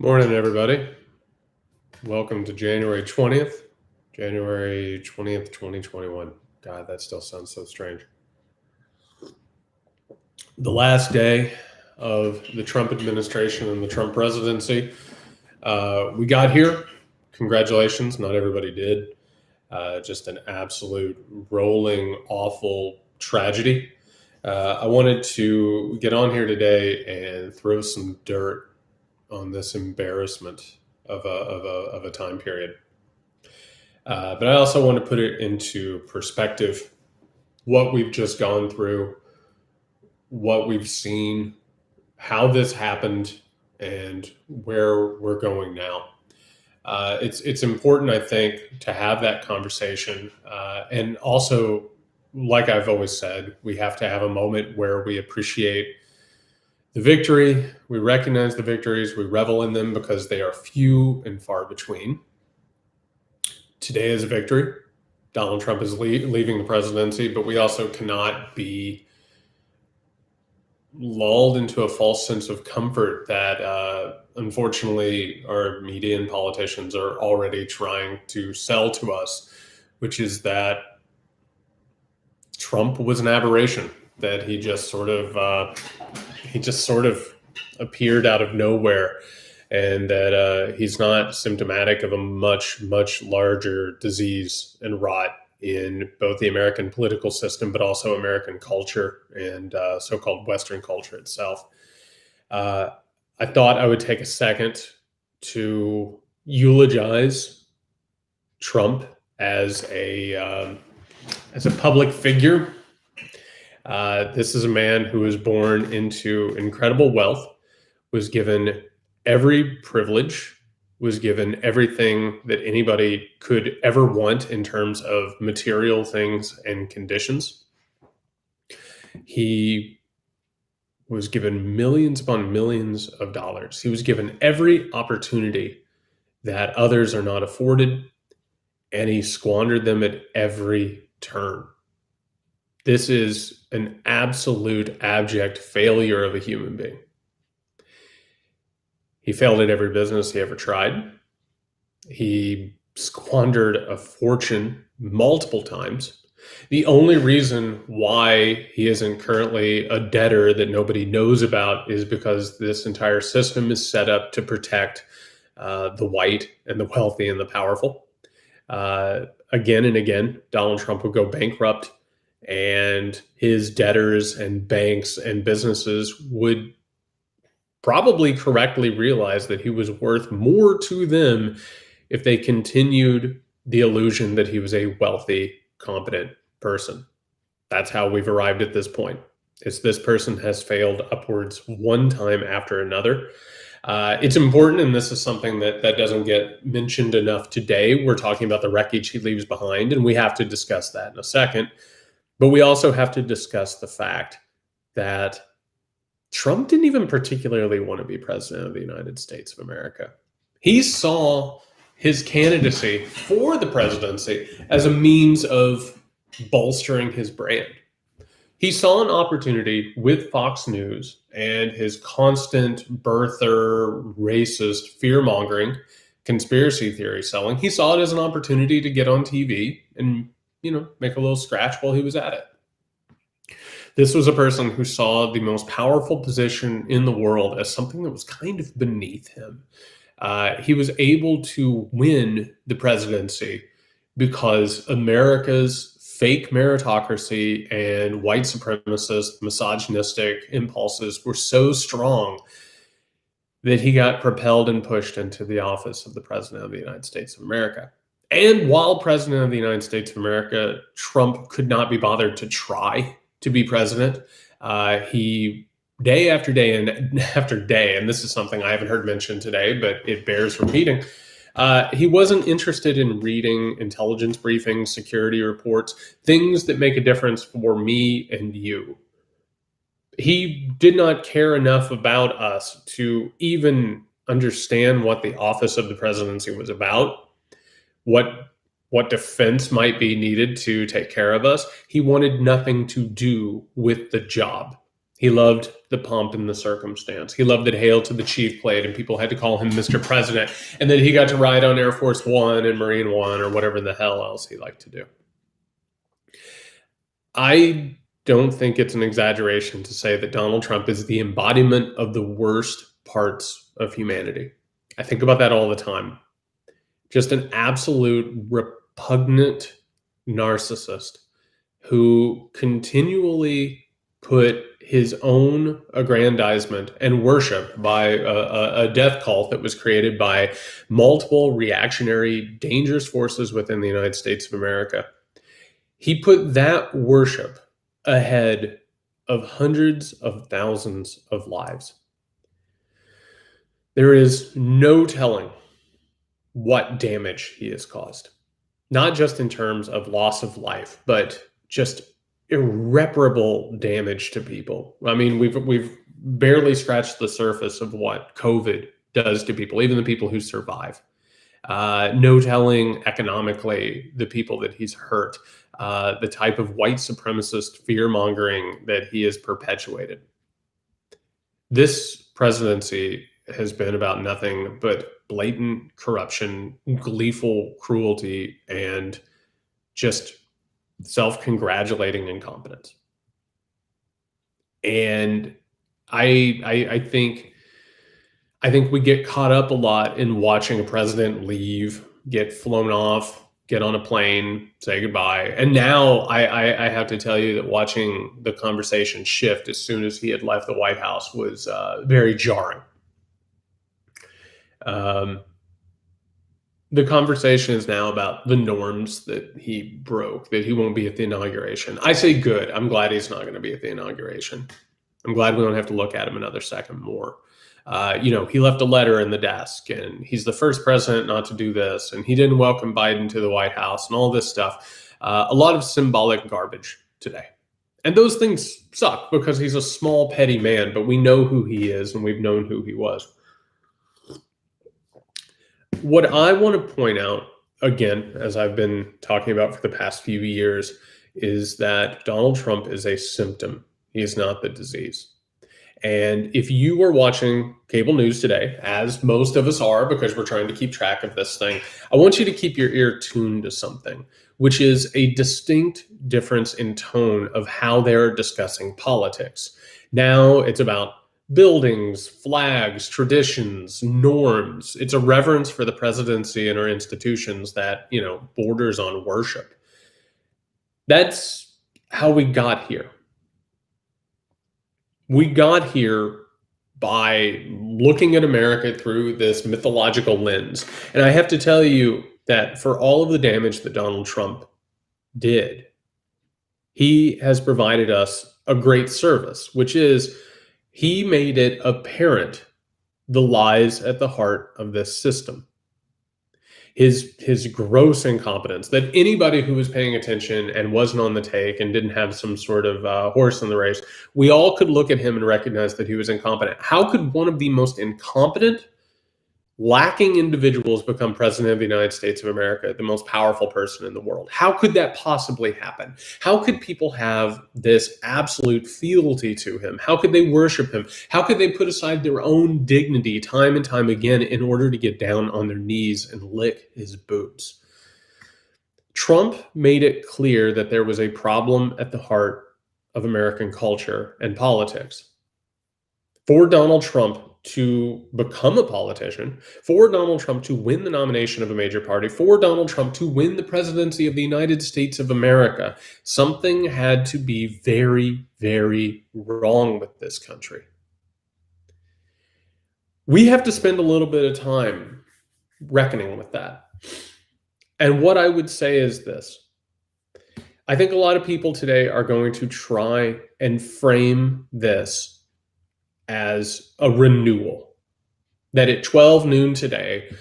Morning, everybody. Welcome to January 20th, 2021. God, that still sounds so strange. The last day of the Trump administration and the Trump presidency. We got here. Congratulations. Not everybody did. Just an absolute rolling, awful tragedy. I wanted to get on here today and throw some dirt on this embarrassment of a time period. But I also want to put it into perspective, what we've just gone through, what we've seen, how this happened, and where we're going now. It's important, I think, to have that conversation. And also, like I've always said, we have to have a moment where we appreciate the victory, we recognize the victories, we revel in them because they are few and far between. Today is a victory. Donald Trump is leaving the presidency, but we also cannot be lulled into a false sense of comfort that unfortunately our media and politicians are already trying to sell to us, which is that Trump was an aberration, that he just sort of appeared out of nowhere, and that he's not symptomatic of a much, much larger disease and rot in both the American political system, but also American culture and so-called Western culture itself. I thought I would take a second to eulogize Trump as a public figure. This is a man who was born into incredible wealth, was given every privilege, was given everything that anybody could ever want in terms of material things and conditions. He was given millions upon millions of dollars. He was given every opportunity that others are not afforded, and he squandered them at every turn. This is an absolute abject failure of a human being. He failed at every business he ever tried. He squandered a fortune multiple times. The only reason why he isn't currently a debtor that nobody knows about is because this entire system is set up to protect the white and the wealthy and the powerful. Again and again, Donald Trump would go bankrupt, and his debtors and banks and businesses would probably correctly realize that he was worth more to them if they continued the illusion that he was a wealthy, competent person. That's how we've arrived at this point. This person has failed upwards one time after another. It's important, and this is something that doesn't get mentioned enough today. We're talking about the wreckage he leaves behind, and we have to discuss that in a second. But we also have to discuss the fact that Trump didn't even particularly want to be president of the United States of America. He saw his candidacy for the presidency as a means of bolstering his brand. He saw an opportunity with Fox News and his constant birther, racist, fear-mongering, conspiracy theory selling. He saw it as an opportunity to get on TV and, make a little scratch while he was at it. This was a person who saw the most powerful position in the world as something that was kind of beneath him. He was able to win the presidency because America's fake meritocracy and white supremacist, misogynistic impulses were so strong that he got propelled and pushed into the office of the president of the United States of America. And while president of the United States of America, Trump could not be bothered to try to be president. He, day after day and after day, and this is something I haven't heard mentioned today, but it bears repeating, he wasn't interested in reading intelligence briefings, security reports, things that make a difference for me and you. He did not care enough about us to even understand what the office of the presidency was about, what defense might be needed to take care of us. He wanted nothing to do with the job. He loved the pomp and the circumstance. He loved that Hail to the Chief played and people had to call him Mr. President, and that he got to ride on Air Force One and Marine One or whatever the hell else he liked to do. I don't think it's an exaggeration to say that Donald Trump is the embodiment of the worst parts of humanity. I think about that all the time. Just an absolute repugnant narcissist who continually put his own aggrandizement and worship by a death cult that was created by multiple reactionary, dangerous forces within the United States of America. He put that worship ahead of hundreds of thousands of lives. There is no telling what damage he has caused, not just in terms of loss of life, but just irreparable damage to people. I mean, we've barely scratched the surface of what COVID does to people, even the people who survive. No telling economically the people that he's hurt, the type of white supremacist fear-mongering that he has perpetuated. This presidency has been about nothing but blatant corruption, gleeful cruelty, and just self-congratulating incompetence. And I think we get caught up a lot in watching a president leave, get flown off, get on a plane, say goodbye. And now I have to tell you that watching the conversation shift as soon as he had left the White House was very jarring. The conversation is now about the norms that he broke, that he won't be at the inauguration. I say good. I'm glad he's not going to be at the inauguration. I'm glad we don't have to look at him another second more. He left a letter in the desk, and he's the first president not to do this, and he didn't welcome Biden to the White House and all this stuff. A lot of symbolic garbage today. And those things suck because he's a small, petty man, but we know who he is, and we've known who he was. What I want to point out, again, as I've been talking about for the past few years, is that Donald Trump is a symptom. He is not the disease. And if you were watching cable news today, as most of us are, because we're trying to keep track of this thing, I want you to keep your ear tuned to something, which is a distinct difference in tone of how they're discussing politics. Now it's about buildings, flags, traditions, norms. It's a reverence for the presidency and our institutions that, borders on worship. That's how we got here. We got here by looking at America through this mythological lens. And I have to tell you that for all of the damage that Donald Trump did, he has provided us a great service, which is he made it apparent the lies at the heart of this system. His gross incompetence, that anybody who was paying attention and wasn't on the take and didn't have some sort of horse in the race, we all could look at him and recognize that he was incompetent. How could one of the most incompetent, lacking individuals become president of the United States of America, the most powerful person in the world? How could that possibly happen? How could people have this absolute fealty to him? How could they worship him? How could they put aside their own dignity time and time again in order to get down on their knees and lick his boots? Trump made it clear that there was a problem at the heart of American culture and politics. For Donald Trump to become a politician, for Donald Trump to win the nomination of a major party, for Donald Trump to win the presidency of the United States of America, something had to be very, very wrong with this country. We have to spend a little bit of time reckoning with that. And what I would say is this. I think a lot of people today are going to try and frame this as a renewal. That at 12 noon today,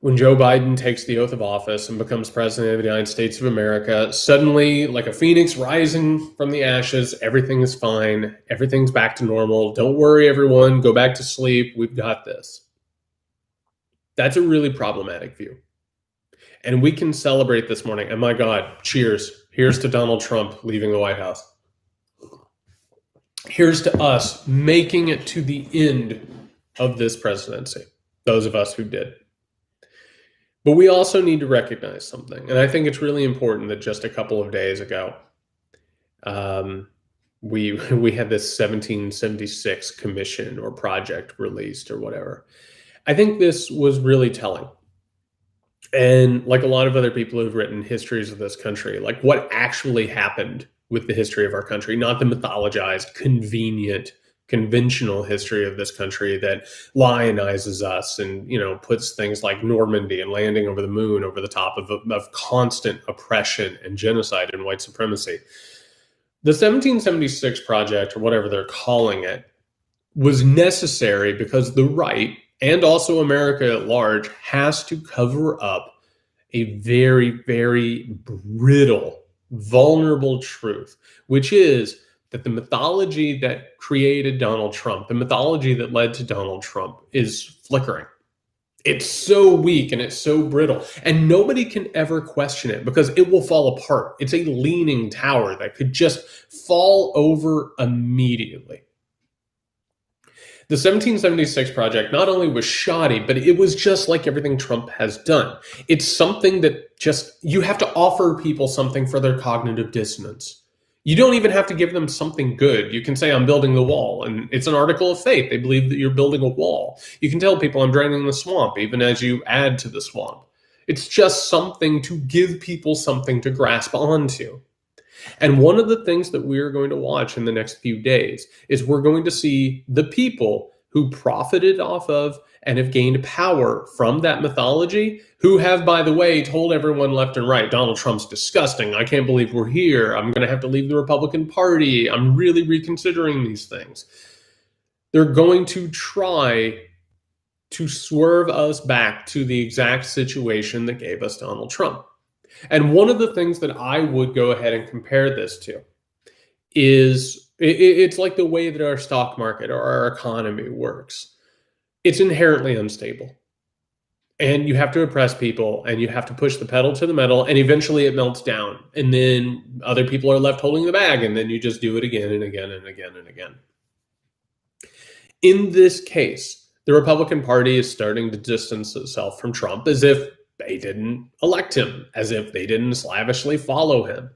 when Joe Biden takes the oath of office and becomes president of the United States of America, suddenly, like a phoenix rising from the ashes, everything is fine. Everything's back to normal. Don't worry, everyone. Go back to sleep. We've got this. That's a really problematic view. And we can celebrate this morning. And my God, cheers. Here's to Donald Trump leaving the White House. Here's to us making it to the end of this presidency, those of us who did. But we also need to recognize something. And I think it's really important that just a couple of days ago, we had this 1776 commission or project released or whatever. I think this was really telling. And like a lot of other people who've written histories of this country, like what actually happened with the history of our country, not the mythologized, convenient, conventional history of this country that lionizes us and, puts things like Normandy and landing over the moon over the top of constant oppression and genocide and white supremacy. The 1776 project, or whatever they're calling it, was necessary because the right, and also America at large, has to cover up a very, very brittle, vulnerable truth, which is that the mythology that created Donald Trump, the mythology that led to Donald Trump, is flickering. It's so weak and it's so brittle, and nobody can ever question it because it will fall apart. It's a leaning tower that could just fall over immediately. The 1776 project not only was shoddy, but it was just like everything Trump has done. It's something that you have to offer people something for their cognitive dissonance. You don't even have to give them something good. You can say, I'm building the wall, and it's an article of faith. They believe that you're building a wall. You can tell people, I'm draining the swamp, even as you add to the swamp. It's just something to give people something to grasp onto. And one of the things that we are going to watch in the next few days is we're going to see the people who profited off of and have gained power from that mythology, who have, by the way, told everyone left and right, Donald Trump's disgusting. I can't believe we're here. I'm going to have to leave the Republican Party. I'm really reconsidering these things. They're going to try to swerve us back to the exact situation that gave us Donald Trump. And one of the things that I would go ahead and compare this to is it's like the way that our stock market or our economy works. It's inherently unstable. And you have to oppress people and you have to push the pedal to the metal, and eventually it melts down. And then other people are left holding the bag, and then you just do it again and again and again and again. In this case, the Republican Party is starting to distance itself from Trump as if they didn't elect him, as if they didn't slavishly follow him.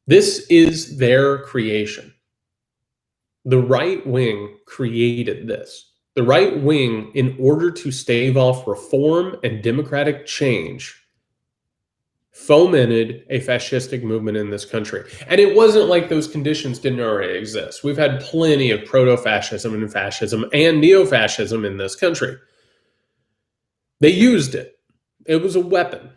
This is their creation. The right wing created this. The right wing, in order to stave off reform and democratic change, fomented a fascistic movement in this country. And it wasn't like those conditions didn't already exist. We've had plenty of proto-fascism and fascism and neo-fascism in this country. They used it. It was a weapon.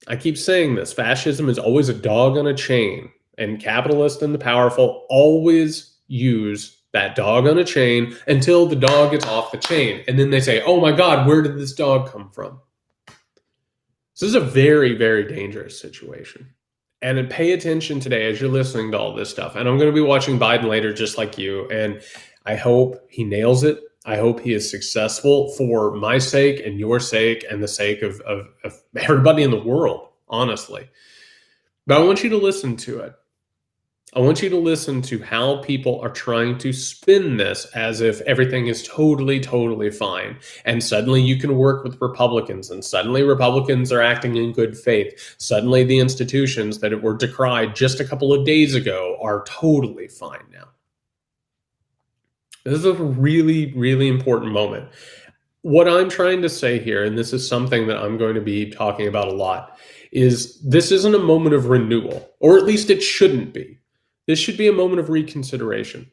I keep saying this. Fascism is always a dog on a chain, and capitalists and the powerful always use that dog on a chain until the dog gets off the chain. And then they say, oh my God, where did this dog come from? This is a very, very dangerous situation. And pay attention today as you're listening to all this stuff. And I'm going to be watching Biden later, just like you. And I hope he nails it. I hope he is successful for my sake and your sake and the sake of everybody in the world, honestly. But I want you to listen to it. I want you to listen to how people are trying to spin this as if everything is totally, totally fine. And suddenly you can work with Republicans, and suddenly Republicans are acting in good faith. Suddenly the institutions that were decried just a couple of days ago are totally fine now. This is a really, really important moment. What I'm trying to say here, and this is something that I'm going to be talking about a lot, is this isn't a moment of renewal, or at least it shouldn't be. This should be a moment of reconsideration.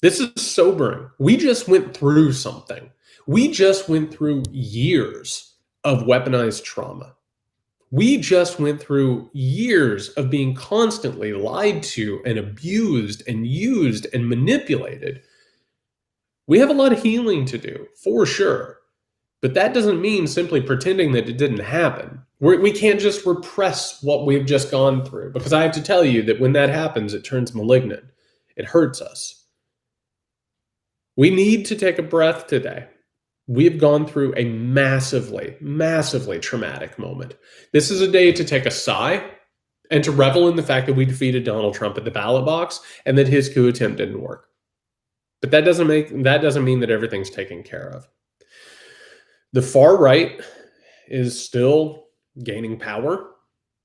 This is sobering. We just went through something. We just went through years of weaponized trauma. We just went through years of being constantly lied to and abused and used and manipulated. We have a lot of healing to do, for sure. But that doesn't mean simply pretending that it didn't happen. We can't just repress what we've just gone through, because I have to tell you that when that happens, it turns malignant. It hurts us. We need to take a breath today. We've gone through a massively, massively traumatic moment. This is a day to take a sigh and to revel in the fact that we defeated Donald Trump at the ballot box and that his coup attempt didn't work. But that doesn't mean that everything's taken care of. The far right is still gaining power.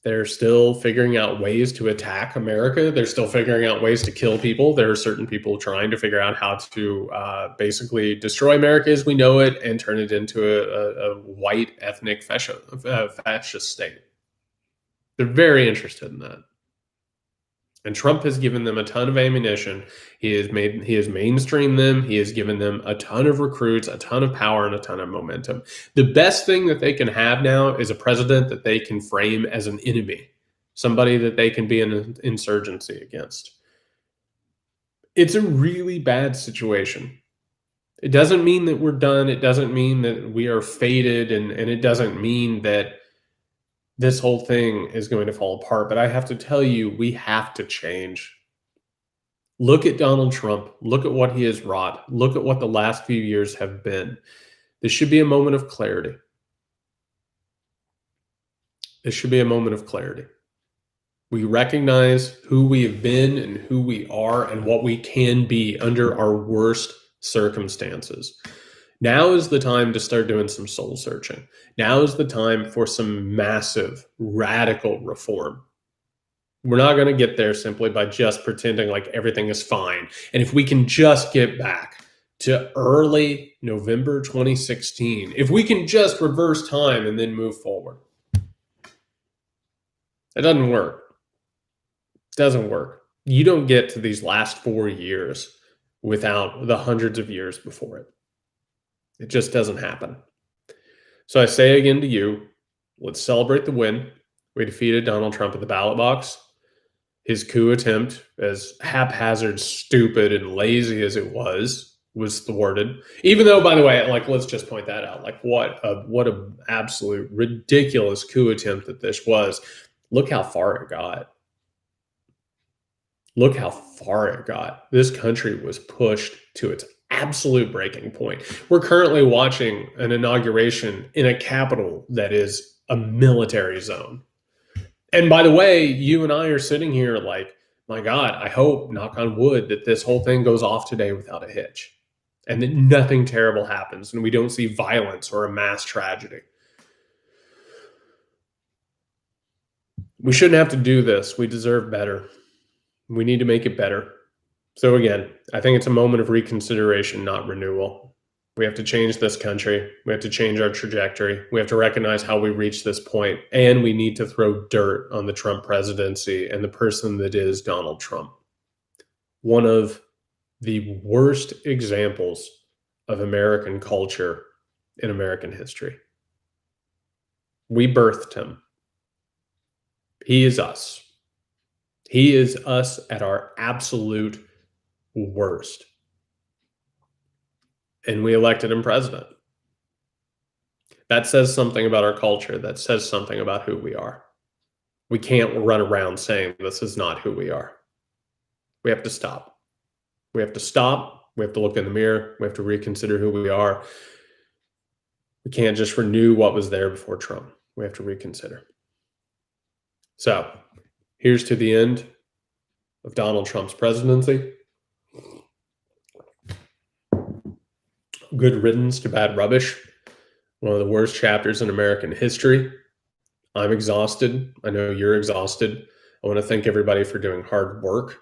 They're still figuring out ways to attack America. They're still figuring out ways to kill people. There are certain people trying to figure out how to basically destroy America as we know it and turn it into a white ethnic fascist state. They're very interested in that. And Trump has given them a ton of ammunition. He has mainstreamed them. He has given them a ton of recruits, a ton of power, and a ton of momentum. The best thing that they can have now is a president that they can frame as an enemy, somebody that they can be an insurgency against. It's a really bad situation. It doesn't mean that we're done. It doesn't mean that we are fated, and it doesn't mean that this whole thing is going to fall apart. But I have to tell you, we have to change. Look at Donald Trump. Look at what he has wrought. Look at what the last few years have been. This should be a moment of clarity. This should be a moment of clarity. We recognize who we have been and who we are and what we can be under our worst circumstances. Now is the time to start doing some soul searching. Now is the time for some massive, radical reform. We're not going to get there simply by just pretending like everything is fine. And if we can just get back to early November 2016, if we can just reverse time and then move forward. It doesn't work. It doesn't work. You don't get to these last 4 years without the hundreds of years before it. It just doesn't happen. So I say again to you, let's celebrate the win. We defeated Donald Trump at the ballot box. His coup attempt, as haphazard, stupid, and lazy as it was thwarted. Even though, by the way, let's just point that out. What a absolute ridiculous coup attempt that this was. Look how far it got. Look how far it got. This country was pushed to its absolute breaking point. We're currently watching an inauguration in a capital that is a military zone. And by the way, you and I are sitting here like, my God, I hope, knock on wood, that this whole thing goes off today without a hitch and that nothing terrible happens and we don't see violence or a mass tragedy. We shouldn't have to do this. We deserve better. We need to make it better. So again, I think it's a moment of reconsideration, not renewal. We have to change this country. We have to change our trajectory. We have to recognize how we reached this point, and we need to throw dirt on the Trump presidency and the person that is Donald Trump. One of the worst examples of American culture in American history. We birthed him. He is us. He is us at our absolute worst. And we elected him president. That says something about our culture. That says something about who we are. We can't run around saying this is not who we are. We have to stop. We have to stop. We have to look in the mirror. We have to reconsider who we are. We can't just renew what was there before Trump. We have to reconsider. So here's to the end of Donald Trump's presidency. Good riddance to bad rubbish. One of the worst chapters in American history. I'm exhausted. I know you're exhausted. I want to thank everybody for doing hard work,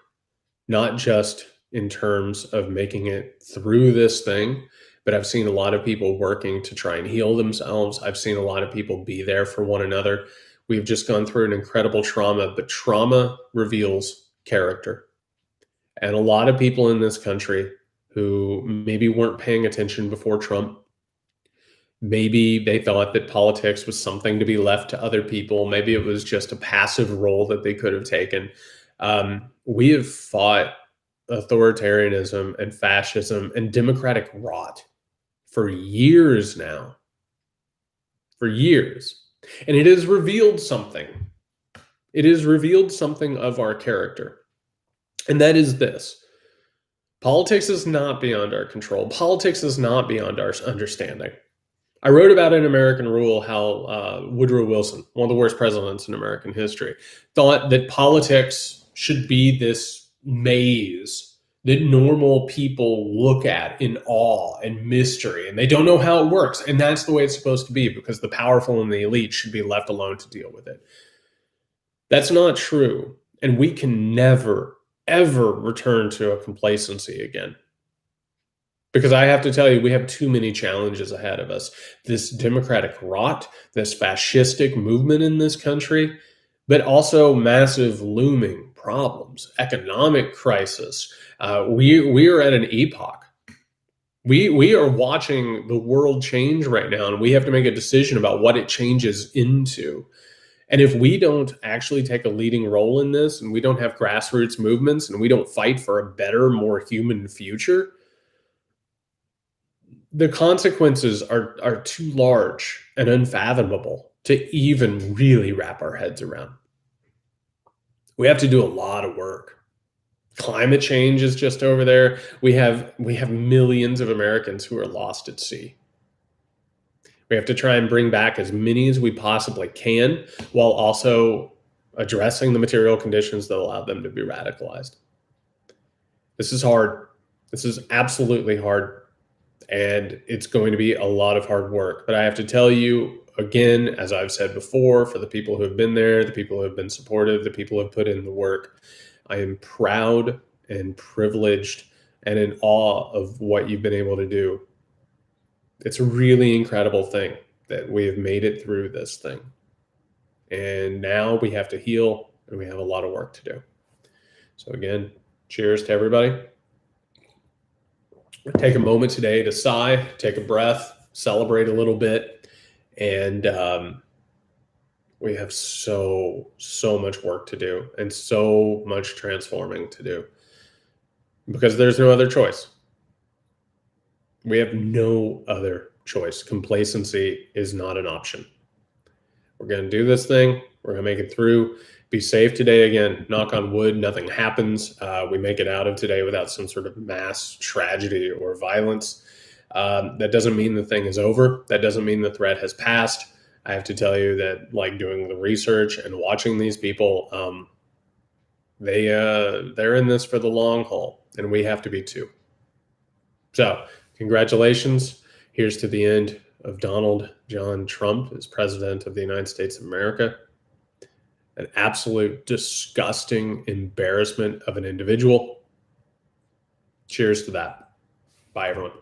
not just in terms of making it through this thing, but I've seen a lot of people working to try and heal themselves. I've seen a lot of people be there for one another. We've just gone through an incredible trauma, but trauma reveals character. And a lot of people in this country who maybe weren't paying attention before Trump, maybe they thought that politics was something to be left to other people. Maybe it was just a passive role that they could have taken. We have fought authoritarianism and fascism and democratic rot for years now. For years. And it has revealed something. It has revealed something of our character. And that is this. Politics is not beyond our control. Politics is not beyond our understanding. I wrote about in American Rule how Woodrow Wilson, one of the worst presidents in American history, thought that politics should be this maze that normal people look at in awe and mystery, and they don't know how it works. And that's the way it's supposed to be, because the powerful and the elite should be left alone to deal with it. That's not true. And we can never, ever return to a complacency again. Because I have to tell you, we have too many challenges ahead of us. This democratic rot, this fascistic movement in this country, but also massive looming problems, economic crisis. We are at an epoch. We are watching the world change right now, and we have to make a decision about what it changes into. And if we don't actually take a leading role in this, and we don't have grassroots movements, and we don't fight for a better, more human future, the consequences are too large and unfathomable to even really wrap our heads around. We have to do a lot of work. Climate change is just over there. We have millions of Americans who are lost at sea. We have to try and bring back as many as we possibly can, while also addressing the material conditions that allow them to be radicalized. This is hard. This is absolutely hard. And it's going to be a lot of hard work. But I have to tell you, again, as I've said before, for the people who have been there, the people who have been supportive, the people who have put in the work, I am proud and privileged and in awe of what you've been able to do. It's a really incredible thing that we have made it through this thing. And now we have to heal, and we have a lot of work to do. So again, cheers to everybody. Take a moment today to sigh, take a breath, celebrate a little bit. And we have so much work to do, and so much transforming to do, because there's no other choice. We have no other choice. Complacency is not an option. We're going to do this thing. We're going to make it through. Be safe today. Again, knock on wood, nothing happens. We make it out of today without some sort of mass tragedy or violence. That doesn't mean the thing is over. That doesn't mean the threat has passed. I have to tell you that, like, doing the research and watching these people, they're in this for the long haul, and we have to be too. So congratulations. Here's to the end of Donald John Trump as president of the United States of America. An absolute disgusting embarrassment of an individual. Cheers to that. Bye, everyone.